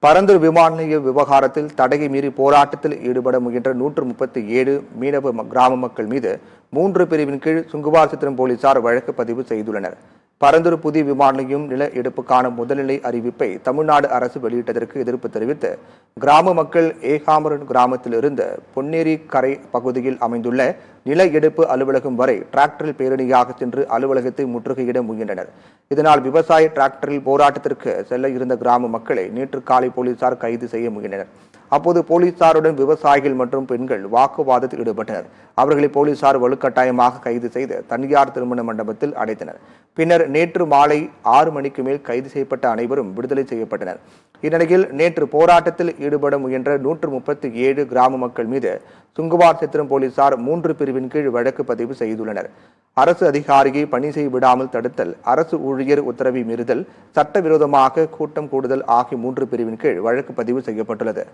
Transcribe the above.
பரந்தூர் விமான நிலைய விவகாரத்தில் தடையை மீறி போராட்டத்தில் ஈடுபட முயன்ற 137 மீனவ கிராம மக்கள் மீது 3 பிரிவின் கீழ் சுங்குவார் போலீசார் வழக்கு பதிவு செய்துள்ளனர். பரந்தூர் புதிய விமான நிலையம் நில எடுப்புக்கான முதல்நிலை அறிவிப்பை தமிழ்நாடு அரசு வெளியிட்டதற்கு எதிர்ப்பு தெரிவித்து கிராம மக்கள் ஏகாம்பரம் கிராமத்திலிருந்து பொன்னேரி கரை பகுதியில் அமைந்துள்ள நில எடுப்பு அலுவலகம் வரை டிராக்டரில் பேரணியாக சென்று அலுவலகத்தை முற்றுகையிட முயன்றனர். இதனால் விவசாய டிராக்டரில் போராட்டத்திற்கு செல்ல இருந்த கிராம மக்களை நேற்று காலை போலீசார் கைது செய்ய முயன்றனர். அப்போது போலீசாருடன் விவசாயிகள் மற்றும் பெண்கள் வாக்குவாதத்தில் ஈடுபட்டனர். அவர்களை போலீசார் வலுக்கட்டாயமாக கைது செய்து தனியார் திருமண மண்டபத்தில் அடைத்தனர். பின்னர் நேற்று மாலை 6 மணிக்கு மேல் கைது செய்யப்பட்ட அனைவரும் விடுதலை செய்யப்பட்டனர். இந்நிலையில் நேற்று போராட்டத்தில் ஈடுபட முயன்ற 137 கிராம மக்கள் மீது சுங்குவார் போலீசார் 3 பிரிவின் கீழ் வழக்கு பதிவு செய்துள்ளனர். அரசு அதிகாரியை பணி செய்ய விடாமல் தடுத்தல், அரசு ஊழியர் உத்தரவை மீறுதல், சட்டவிரோதமாக கூட்டம் கூடுதல் ஆகிய 3 பிரிவின் கீழ் வழக்கு பதிவு செய்யப்பட்டுள்ளது.